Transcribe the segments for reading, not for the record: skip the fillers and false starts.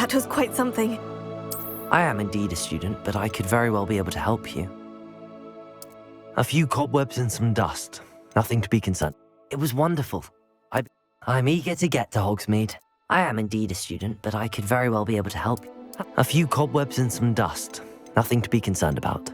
That was quite something. I am indeed a student, but I could very well be able to help you. A few cobwebs and some dust. Nothing to be concerned. It was wonderful. I'm eager to get to Hogsmeade. I am indeed a student, but I could very well be able to help you. A few cobwebs and some dust. Nothing to be concerned about.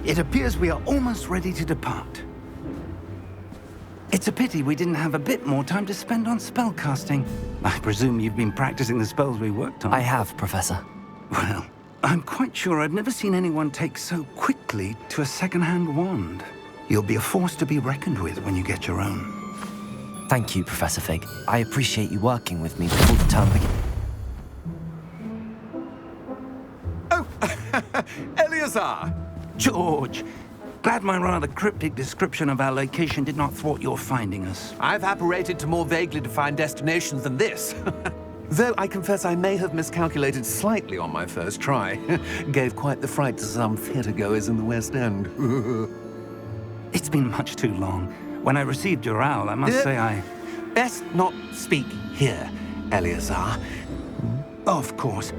It appears we are almost ready to depart. It's a pity we didn't have a bit more time to spend on spellcasting. I presume you've been practicing the spells we worked on. I have, Professor. Well, I'm quite sure I've never seen anyone take so quickly to a second-hand wand. You'll be a force to be reckoned with when you get your own. Thank you, Professor Fig. I appreciate you working with me before the term begins. Oh, Eleazar! George, glad my rather cryptic description of our location did not thwart your finding us. I've apparated to more vaguely defined destinations than this. Though I confess I may have miscalculated slightly on my first try. Gave quite the fright to some theatre-goers in the West End. It's been much too long. When I received your owl, I must say I... Best not speak here, Eleazar. Of course.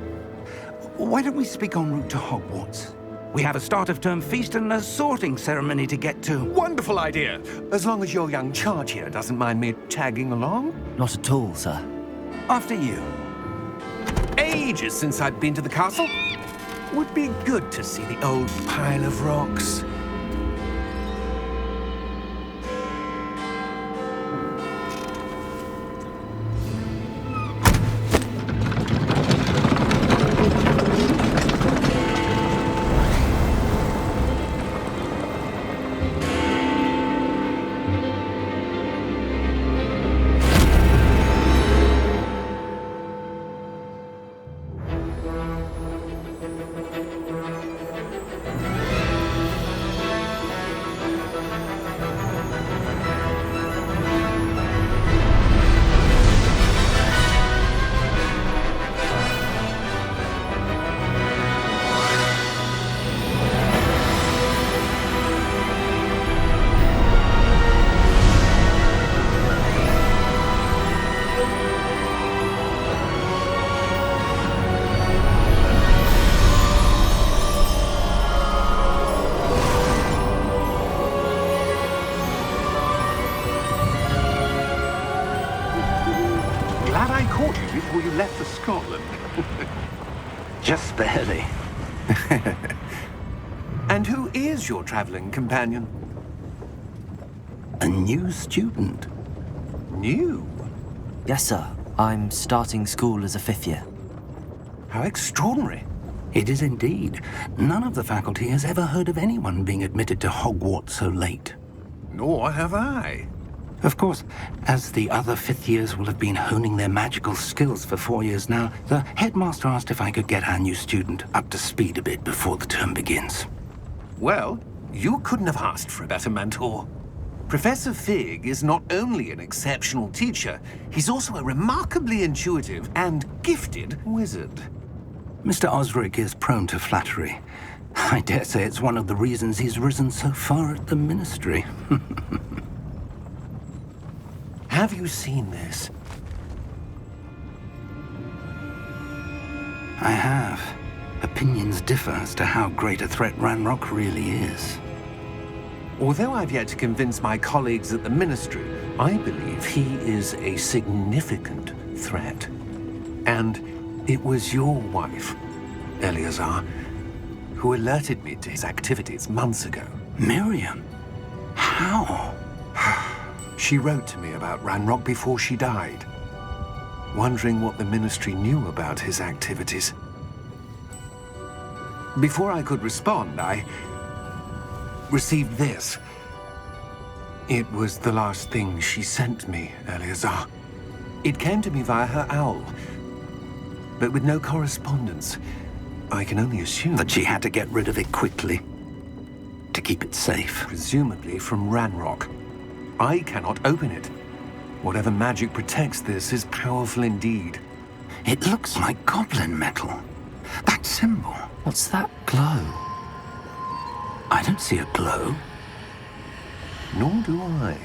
Why don't we speak en route to Hogwarts? We have a start-of-term feast and a sorting ceremony to get to. Wonderful idea! As long as your young charge here doesn't mind me tagging along. Not at all, sir. After you. Ages since I've been to the castle. Would be good to see the old pile of rocks. Before you left for Scotland. Just barely. And who is your traveling companion? A new student. New? Yes, sir. I'm starting school as a 5th year. How extraordinary. It is indeed. None of the faculty has ever heard of anyone being admitted to Hogwarts so late. Nor have I. Of course, as the other 5th years will have been honing their magical skills for 4 years now, the headmaster asked if I could get our new student up to speed a bit before the term begins. Well, you couldn't have asked for a better mentor. Professor Fig is not only an exceptional teacher, he's also a remarkably intuitive and gifted wizard. Mr. Osric is prone to flattery. I dare say it's one of the reasons he's risen so far at the ministry. Have you seen this? I have. Opinions differ as to how great a threat Ranrock really is. Although I've yet to convince my colleagues at the Ministry, I believe he is a significant threat. And it was your wife, Eleazar, who alerted me to his activities months ago. Miriam? How? She wrote to me about Ranrock before she died, wondering what the Ministry knew about his activities. Before I could respond, I received this. It was the last thing she sent me, Eleazar. It came to me via her owl, but with no correspondence. I can only assume That she had to get rid of it quickly, to keep it safe. presumably from Ranrock. I cannot open it. Whatever magic protects this is powerful indeed. It looks like goblin metal. That symbol. What's that glow? I don't see a glow. Nor do I.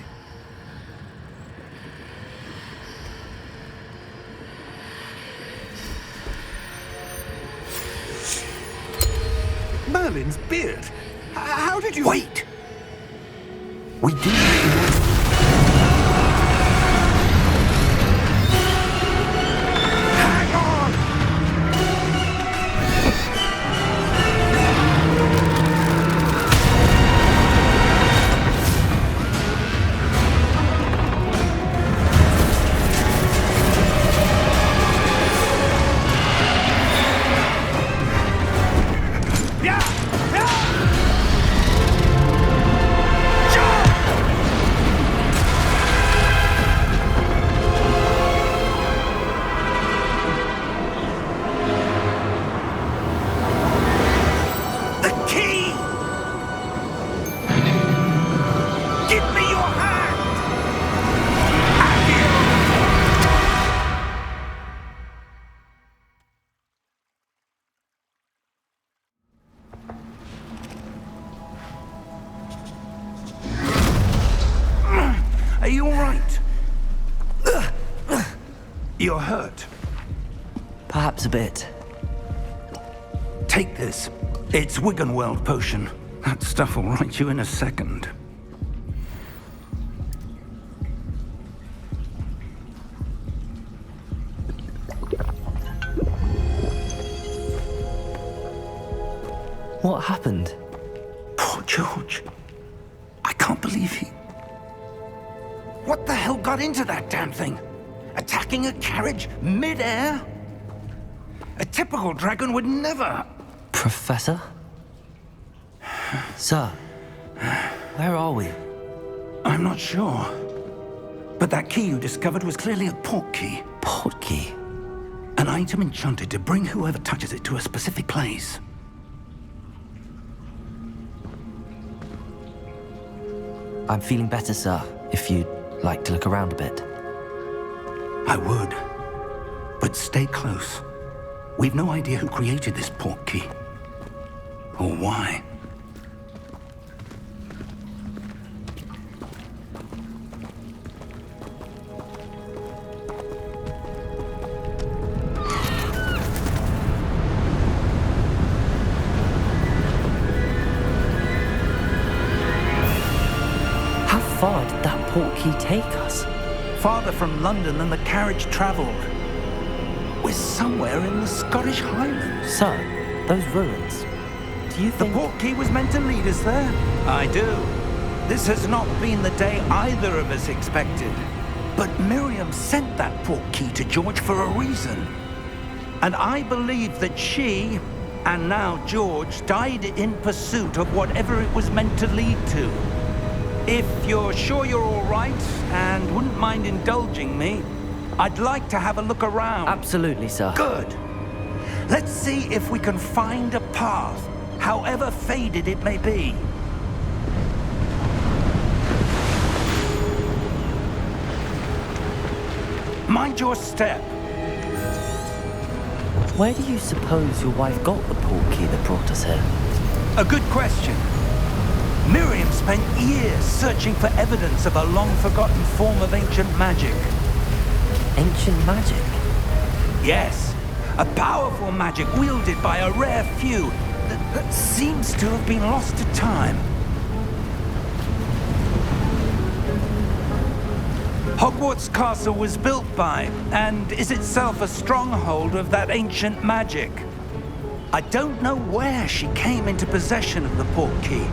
Merlin's beard! How did you... Wait! We do. Hang on! The key! Give me your hand! Are you all right? You're hurt. Perhaps a bit. Take this. It's Wiggenweld potion. That stuff will right you in a second. What happened? Poor George. I can't believe he... What the hell got into that damn thing? Attacking a carriage mid-air? A typical dragon would never... Professor? Sir, where are we? I'm not sure. But that key you discovered was clearly a port key. Port key? An item enchanted to bring whoever touches it to a specific place. I'm feeling better, sir, if you'd like to look around a bit. I would. But stay close. We've no idea who created this port key. Or why. How far did that port key take us? Farther from London than the carriage traveled. We're somewhere in the Scottish Highlands. Sir, those ruins. Do you The think... port key was meant to lead us there? I do. This has not been the day either of us expected. But Miriam sent that port key to George for a reason. And I believe that she, and now George, died in pursuit of whatever it was meant to lead to. If you're sure you're all right, and wouldn't mind indulging me, I'd like to have a look around. Absolutely, sir. Good. Let's see if we can find a path, however faded it may be. Mind your step. Where do you suppose your wife got the port key that brought us here? A good question. Miriam spent years searching for evidence of a long-forgotten form of ancient magic. Ancient magic? Yes, a powerful magic wielded by a rare few, seems to have been lost to time. Hogwarts Castle was built by, and is itself a stronghold of that ancient magic. I don't know where she came into possession of the portkey,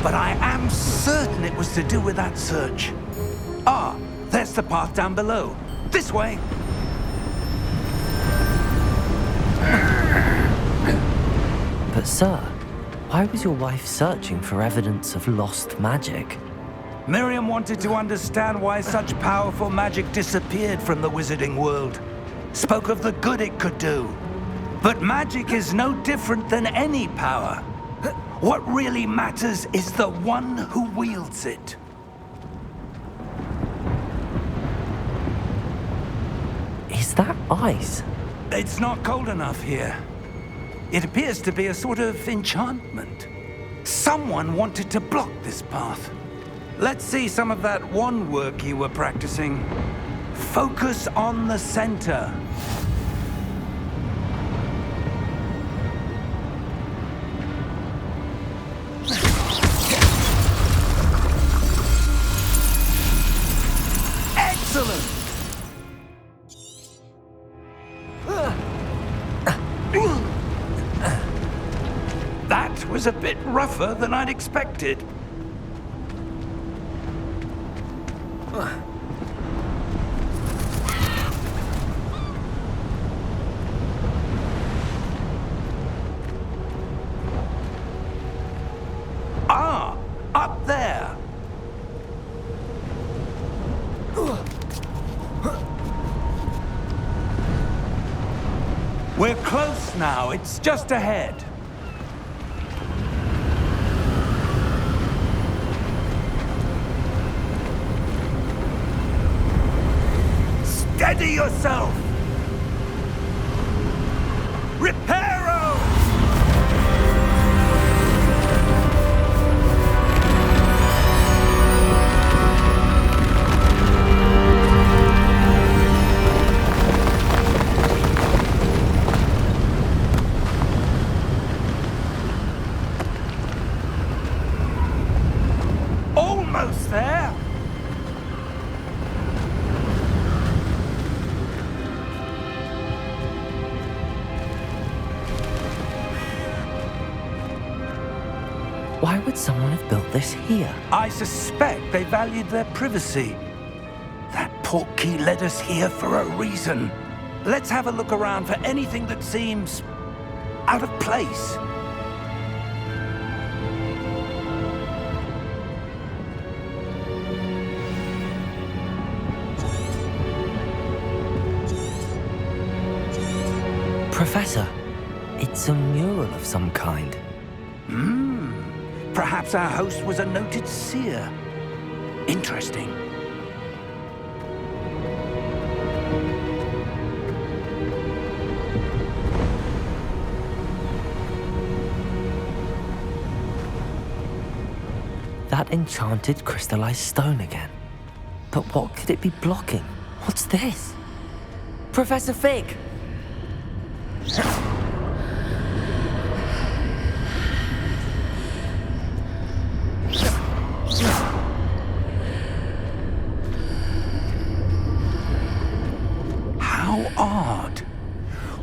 but I am certain it was to do with that search. Ah, there's the path down below. This way. But sir, why was your wife searching for evidence of lost magic? Miriam wanted to understand why such powerful magic disappeared from the wizarding world. Spoke of the good it could do. But magic is no different than any power. What really matters is the one who wields it. Is that ice? It's not cold enough here. It appears to be a sort of enchantment. Someone wanted to block this path. Let's see some of that wand work you were practicing. Focus on the center. Excellent! That was a bit rougher than I'd expected. Ah, up there. We're close now. It's just ahead. Steady yourself! Reparo! Almost there! Why would someone have built this here? I suspect they valued their privacy. That portkey led us here for a reason. Let's have a look around for anything that seems out of place. Professor, it's a mural of some kind. Perhaps our host was a noted seer. Interesting. That enchanted crystallized stone again. But what could it be blocking? What's this? Professor Fig! How odd.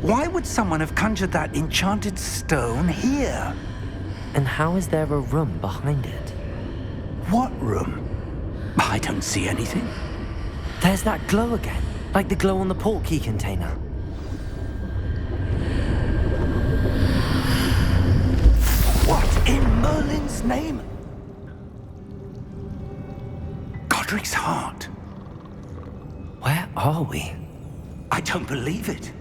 Why would someone have conjured that enchanted stone here? And how is there a room behind it? What room? I don't see anything. There's that glow again, like the glow on the portkey container. What in Merlin's name? Godric's heart. Where are we? I don't believe it.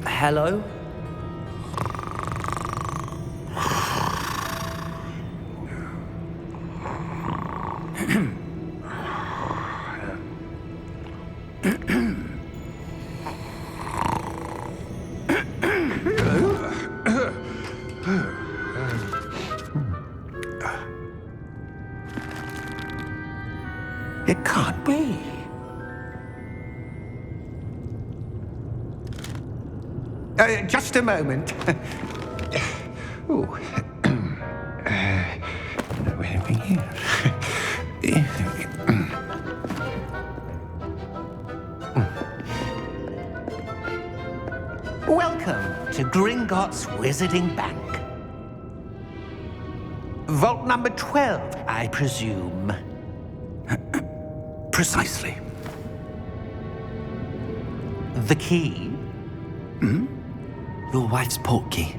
Hello? It can't be. Just a moment. Ooh. Where are we here? Welcome to Gringotts Wizarding Bank. Vault number 12, I presume. Precisely. The key? Hmm? Your wife's portkey.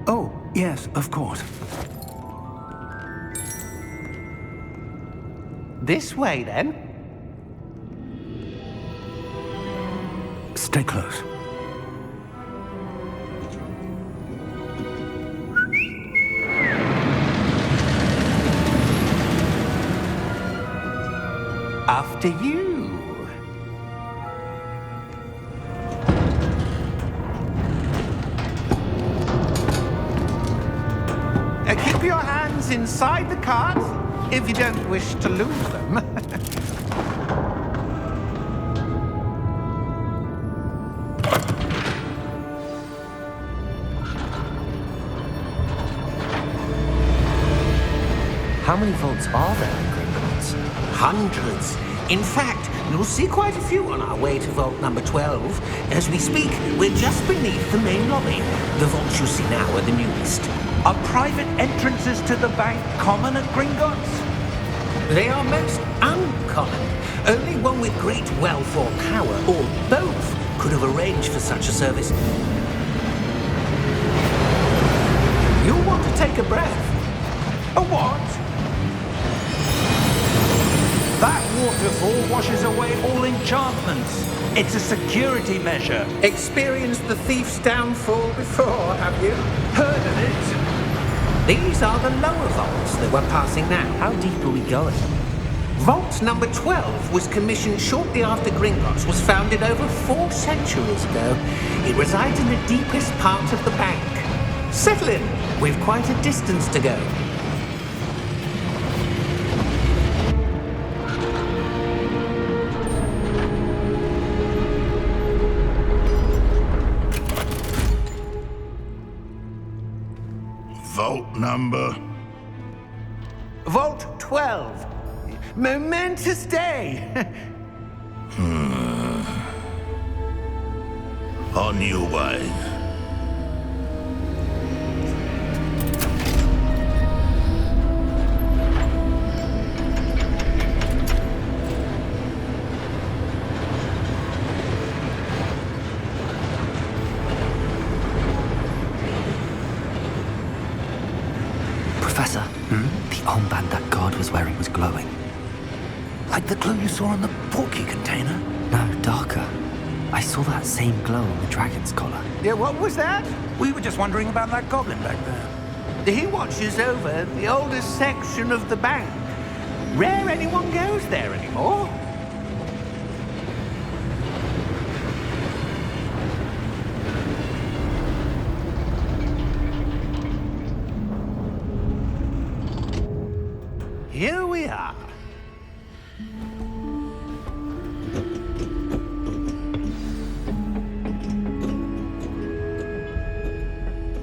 Oh, yes, of course. This way, then. Stay close. After you. Keep your hands inside the cart if you don't wish to lose them. How many vaults are there in Gringotts? Hundreds. In fact, you'll see quite a few on our way to vault number 12. As we speak, we're just beneath the main lobby. The vaults you see now are the newest. Are private entrances to the bank common at Gringotts? They are most uncommon. Only one with great wealth or power, or both, could have arranged for such a service. You'll want to take a breath. A what? That waterfall washes away all enchantments. It's a security measure. Experienced the thief's downfall before, have you? Heard of it? These are the lower vaults that we're passing now. How deep are we going? Vault number 12 was commissioned shortly after Gringotts was founded over 4 centuries ago. It resides in the deepest part of the bank. Settle in. We've quite a distance to go. Vault number? Vault 12. Momentous day. On your way. Professor, the armband that guard was wearing was glowing. Like the glow you saw on the portkey container? No, darker. I saw that same glow on the dragon's collar. Yeah, what was that? We were just wondering about that goblin back there. He watches over the oldest section of the bank. Rare anyone goes there anymore. Here we are.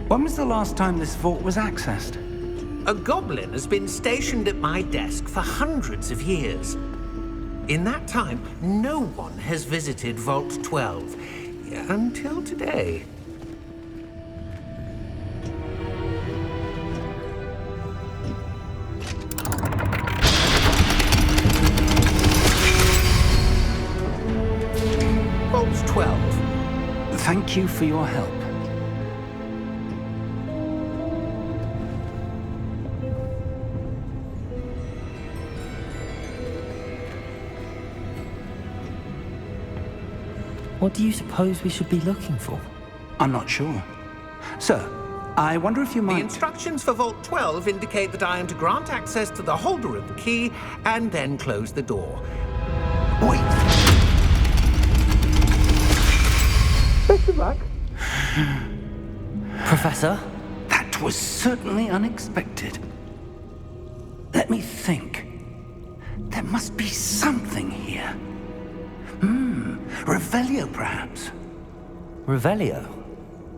When was the last time this vault was accessed? A goblin has been stationed at my desk for hundreds of years. In that time, no one has visited Vault 12 until today. Vault 12. Thank you for your help. What do you suppose we should be looking for? I'm not sure. Sir, I wonder if you The might... instructions for Vault 12 indicate that I am to grant access to the holder of the key and then close the door. Wait! Best of luck. Professor? That was certainly unexpected. Let me think. There must be something here. Revelio, perhaps. Revelio?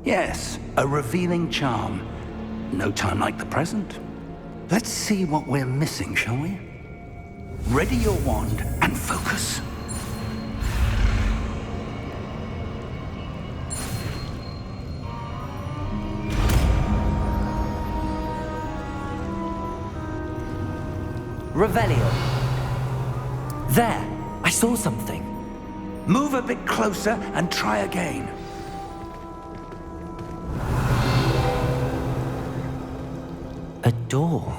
Yes, a revealing charm. No time like the present. Let's see what we're missing, shall we? Ready your wand and focus. Revelio. There, I saw something. Move a bit closer and try again. A door.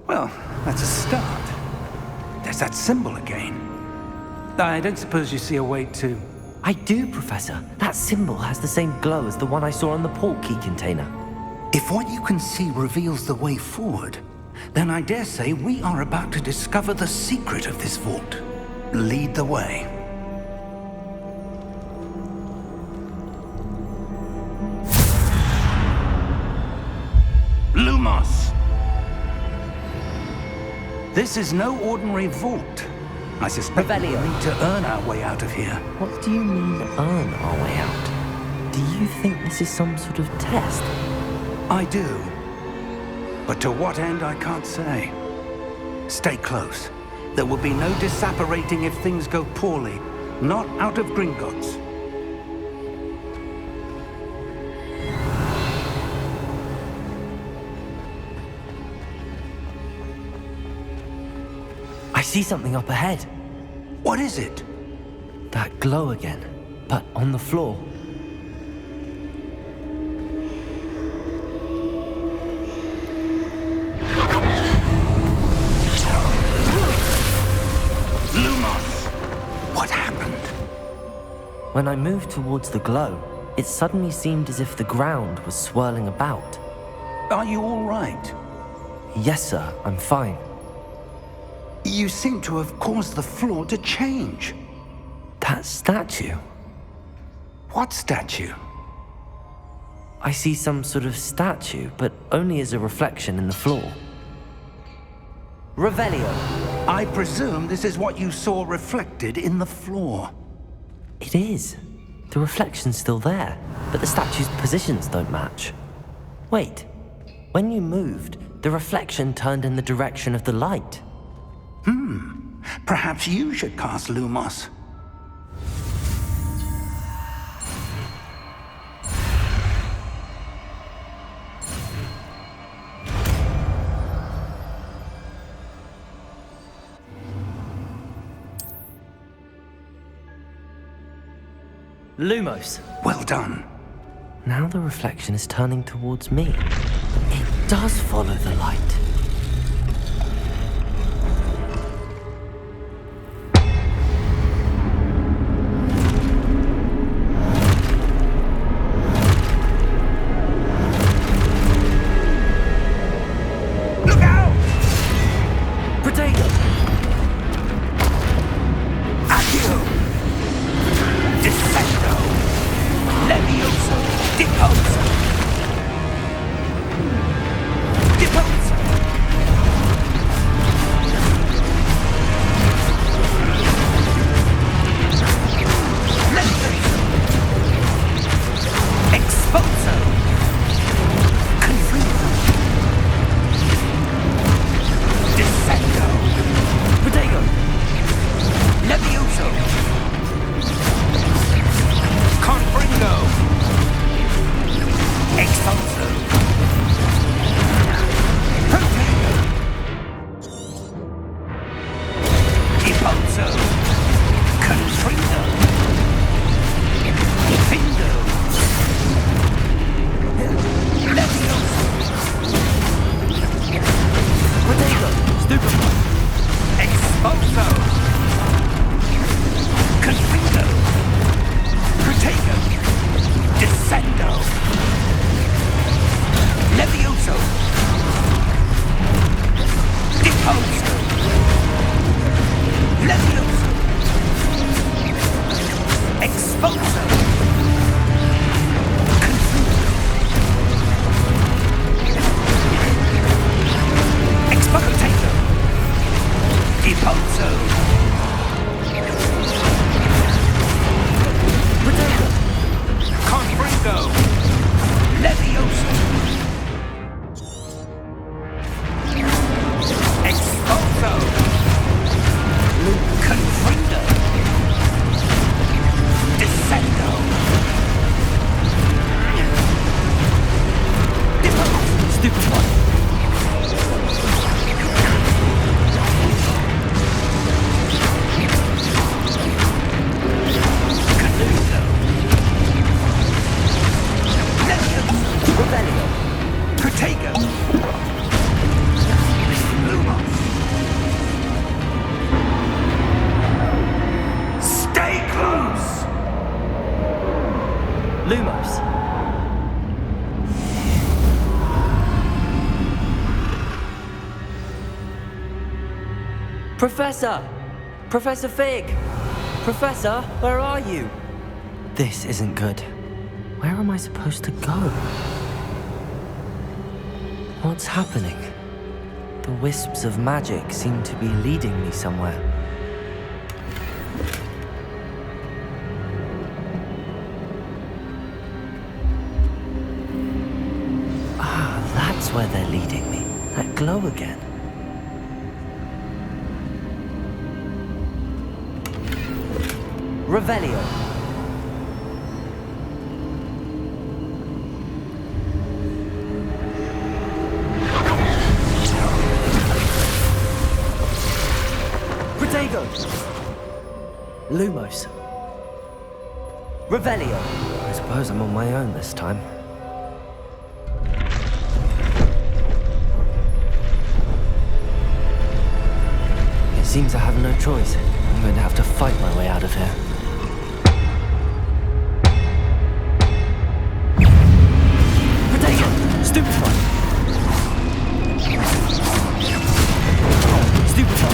Well, that's a start. There's that symbol again. I don't suppose you see a way to... I do, Professor. That symbol has the same glow as the one I saw on the port key container. If what you can see reveals the way forward, then I dare say we are about to discover the secret of this vault. Lead the way. Lumos! This is no ordinary vault. I suspect we Revelio. need to earn our way out of here. What do you mean, earn our way out? Do you think this is some sort of test? I do. But to what end, I can't say. Stay close. There will be no disapparating if things go poorly. Not out of Gringotts. I see something up ahead. What is it? That glow again, but on the floor. Lumos! What happened? When I moved towards the glow, it suddenly seemed as if the ground was swirling about. Are you all right? Yes, sir, I'm fine. You seem to have caused the floor to change. That statue. What statue? I see some sort of statue, but only as a reflection in the floor. Revelio. I presume this is what you saw reflected in the floor. It is. The reflection's still there, but the statue's positions don't match. Wait. When you moved, the reflection turned in the direction of the light. Perhaps you should cast Lumos. Lumos. Well done. Now the reflection is turning towards me. It does follow the light. Look out! Potato! Accio! Descendo! Levioso! Deposo! Deposo! Levioso! Exposo! Confuso! Descendo! Potato! Levioso! Confringo! Expulso! Protego! Expulso! Confringo! Findo! Levioso! Potato! Stupefy! Expulso! Confringo! Protego! Descendo! Levioso! Deposo! Levioso! Expulso! Confringo! Expulso! Deposo! Potato! Confringo! Lumos. Professor! Professor Fig! Professor, where are you? This isn't good. Where am I supposed to go? What's happening? The wisps of magic seem to be leading me somewhere. Ah, that's where they're leading me. That glow again. Revelio. Protego. Lumos. Revelio. I suppose I'm on my own this time. It seems I have no choice. I'm going to have to fight my way out of here. Stupefy! Stupefy!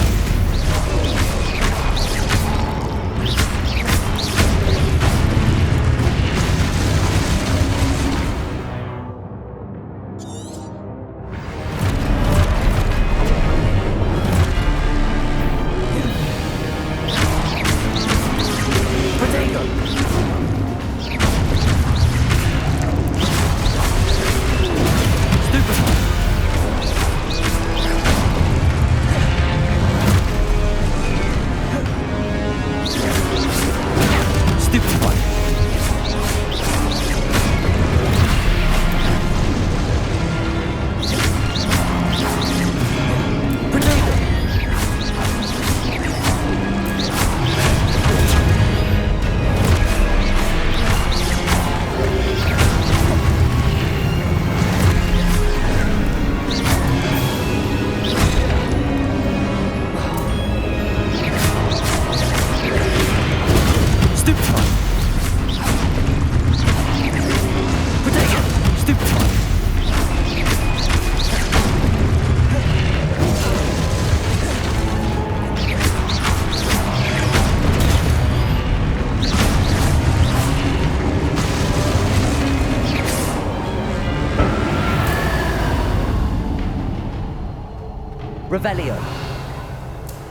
Revelio.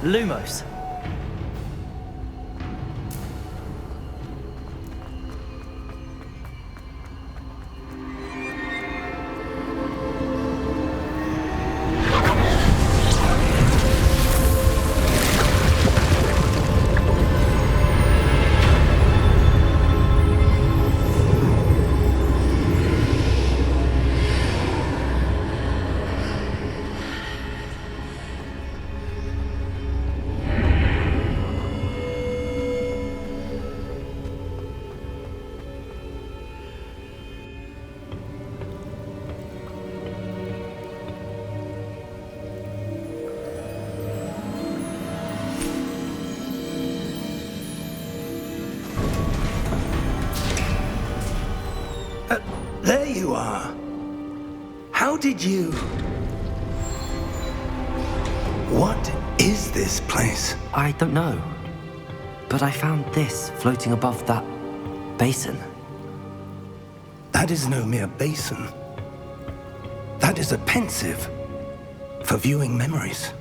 Lumos. There you are. How did you... What is this place? I don't know. But I found this floating above that basin. That is no mere basin. That is a pensive for viewing memories.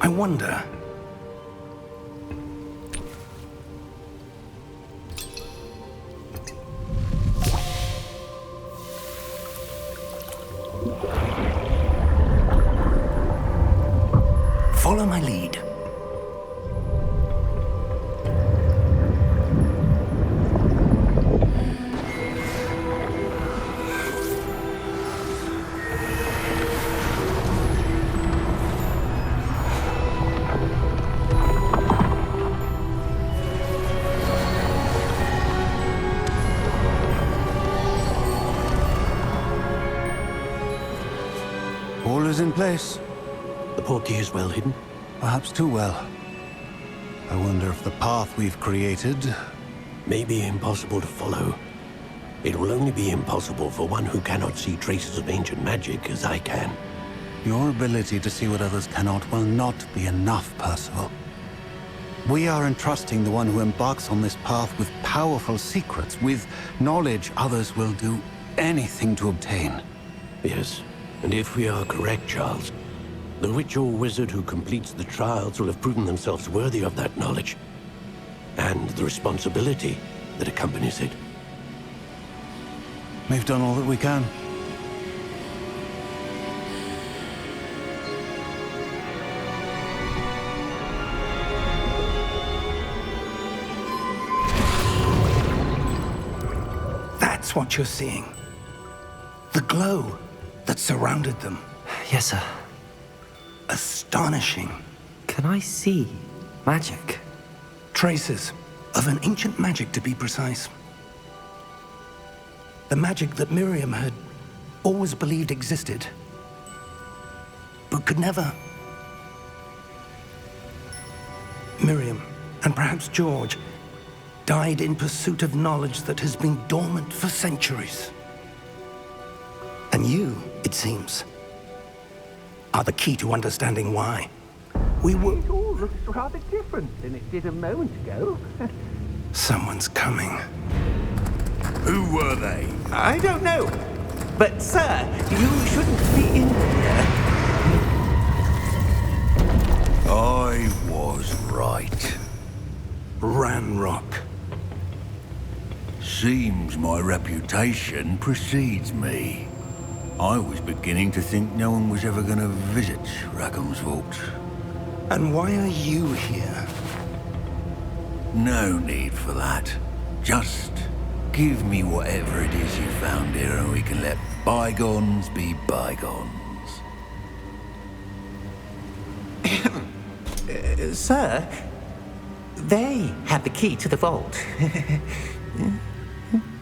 I wonder... Follow my lead. All is in place. The portkey is well hidden. Perhaps too well. I wonder if the path we've created may be impossible to follow. It will only be impossible for one who cannot see traces of ancient magic as I can. Your ability to see what others cannot will not be enough, Percival. We are entrusting the one who embarks on this path with powerful secrets, with knowledge others will do anything to obtain. Yes, and if we are correct, Charles, the witch or wizard who completes the trials will have proven themselves worthy of that knowledge, and the responsibility that accompanies it. We've done all that we can. That's what you're seeing. The glow that surrounded them. Yes, sir. Astonishing. Can I see magic? Traces of an ancient magic, to be precise. The magic that Miriam had always believed existed, but could never. Miriam, and perhaps George, died in pursuit of knowledge that has been dormant for centuries. And you, it seems, are the key to understanding why. We were... It all looks rather different than it did a moment ago. Someone's coming. Who were they? I don't know. But, sir, you shouldn't be in here. I was right. Ranrock. Seems my reputation precedes me. I was beginning to think no one was ever going to visit Rackham's vault. And why are you here? No need for that. Just give me whatever it is you found here and we can let bygones be bygones. Sir, they have the key to the vault.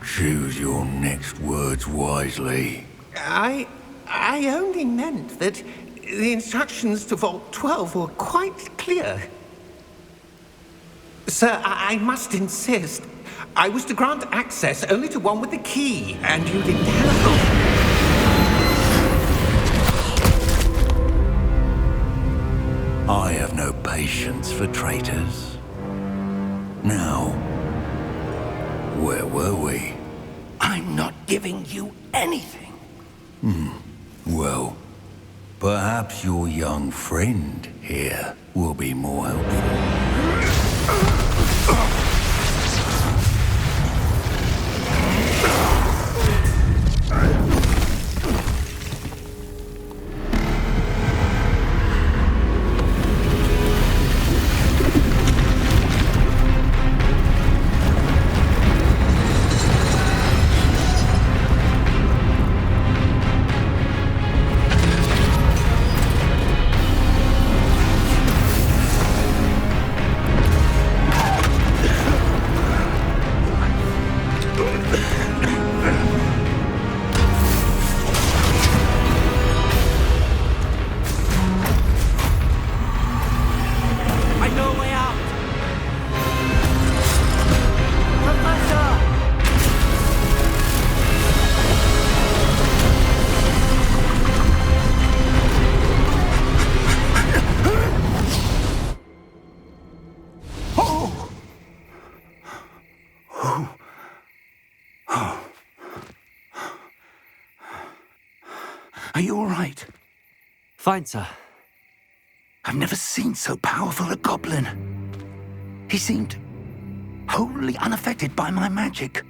Choose your next words wisely. I only meant that the instructions to Vault 12 were quite clear. Sir, I must insist. I was to grant access only to one with the key, and you didn't have... I have no patience for traitors. Now, where were we? I'm not giving you anything. Well, perhaps your young friend here will be more helpful. Are you all right? Fine, sir. I've never seen so powerful a goblin. He seemed wholly unaffected by my magic.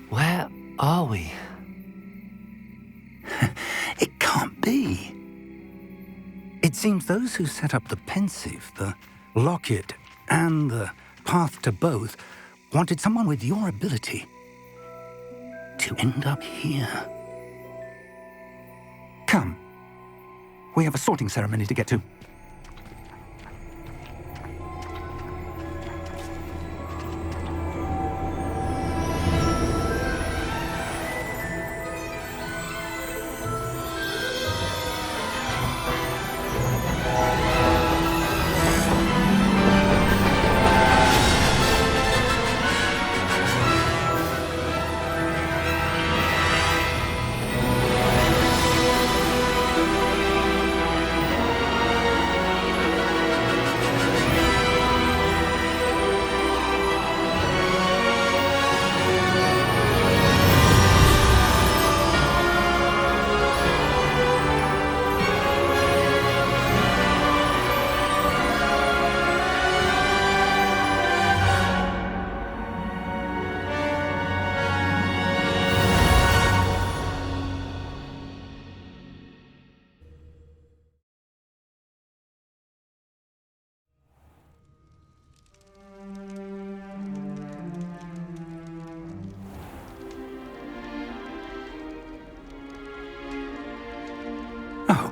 Where are we? It can't be. It seems those who set up the pensive, the locket, and the path to both wanted someone with your ability to end up here. Come. We have a sorting ceremony to get to.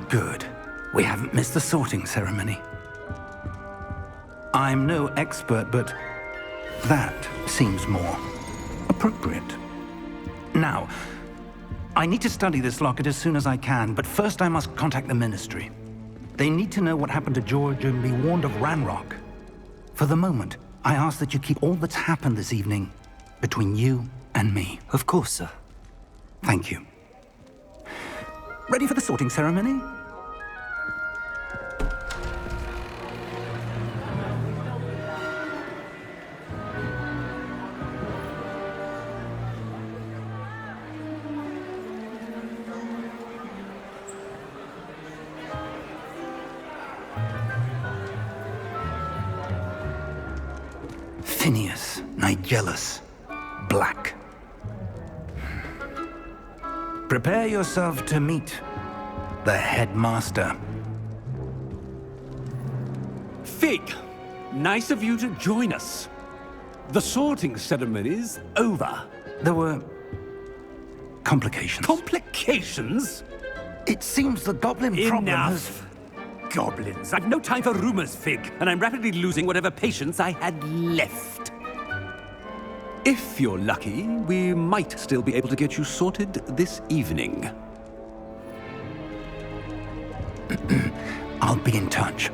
Good. We haven't missed the sorting ceremony. I'm no expert, but that seems more appropriate. Now, I need to study this locket as soon as I can, but first I must contact the Ministry. They need to know what happened to George and be warned of Ranrock. For the moment, I ask that you keep all that's happened this evening between you and me. Of course, sir. Thank you. Ready for the sorting ceremony? Phineas, Nigellus, Black. Prepare yourself to meet the headmaster. Fig, nice of you to join us. The sorting ceremony's over. There were complications. Complications? It seems the goblin problem has... Enough! Goblins. I've no time for rumors, Fig, and I'm rapidly losing whatever patience I had left. If you're lucky, we might still be able to get you sorted this evening. I'll be in touch.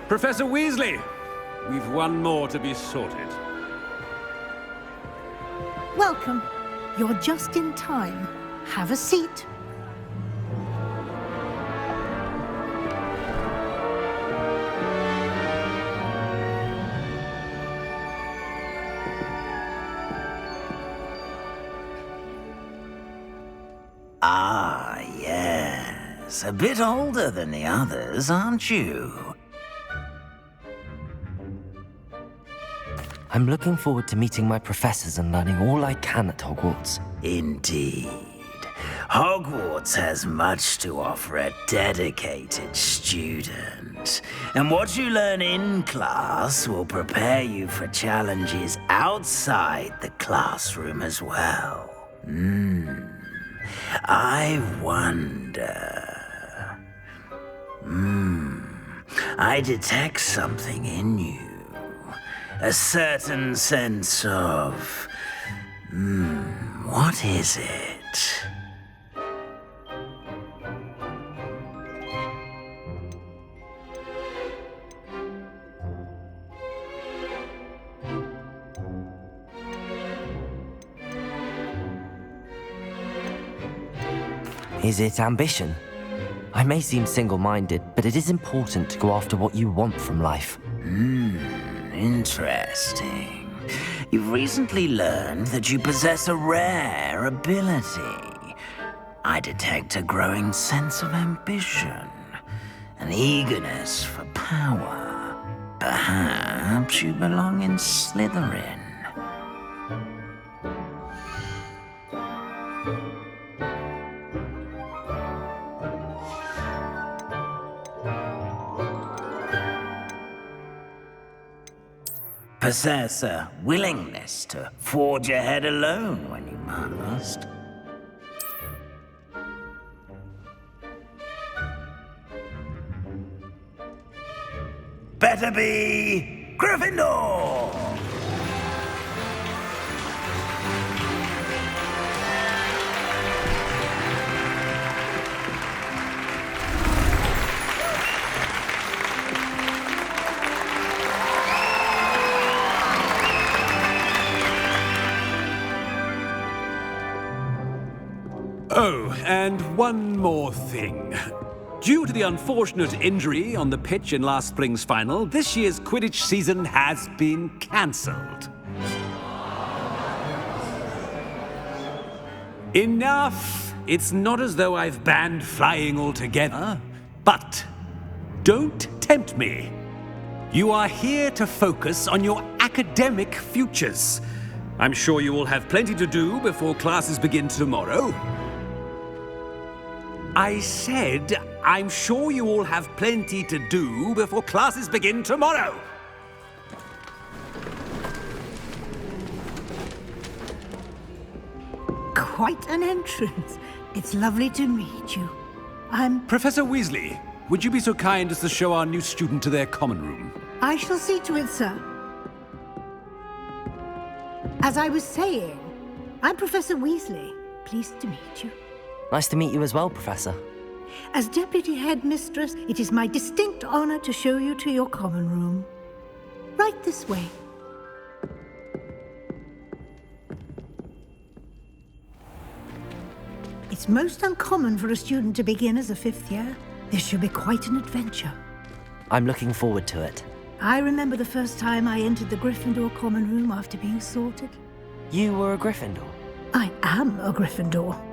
Professor Weasley, we've one more to be sorted. Welcome. You're just in time. Have a seat. Ah, yes. A bit older than the others, aren't you? I'm looking forward to meeting my professors and learning all I can at Hogwarts. Indeed. Hogwarts has much to offer a dedicated student. And what you learn in class will prepare you for challenges outside the classroom as well. I wonder... I detect something in you. A certain sense of... what is it? Is it ambition? I may seem single-minded, but it is important to go after what you want from life. Interesting. You've recently learned that you possess a rare ability. I detect a growing sense of ambition, an eagerness for power. Perhaps you belong in Slytherin. Possess a willingness to forge ahead alone when you must. Better be Gryffindor! Oh, and one more thing. Due to the unfortunate injury on the pitch in last spring's final, this year's Quidditch season has been cancelled. Enough! It's not as though I've banned flying altogether, but don't tempt me. You are here to focus on your academic futures. I'm sure you will have plenty to do before classes begin tomorrow. I said, I'm sure you all have plenty to do before classes begin tomorrow. Quite an entrance. It's lovely to meet you. Professor Weasley, would you be so kind as to show our new student to their common room? I shall see to it, sir. As I was saying, I'm Professor Weasley. Pleased to meet you. Nice to meet you as well, Professor. As Deputy Headmistress, it is my distinct honor to show you to your common room. Right this way. It's most uncommon for a student to begin as a 5th year. This should be quite an adventure. I'm looking forward to it. I remember the first time I entered the Gryffindor common room after being sorted. You were a Gryffindor? I am a Gryffindor.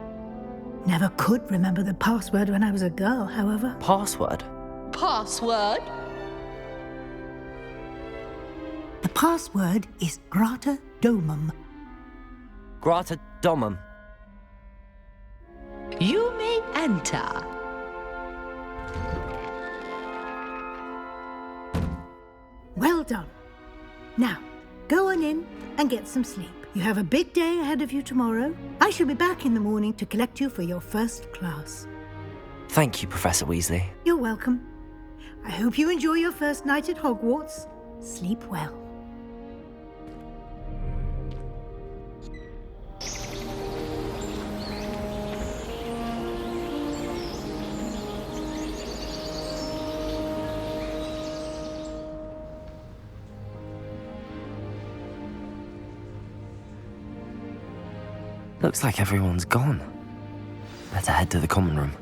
Never could remember the password when I was a girl, however. Password? Password? The password is Grata Domum. Grata Domum. You may enter. Well done. Now, go on in and get some sleep. You have a big day ahead of you tomorrow. I shall be back in the morning to collect you for your first class. Thank you, Professor Weasley. You're welcome. I hope you enjoy your first night at Hogwarts. Sleep well. Looks like everyone's gone. Better head to the common room.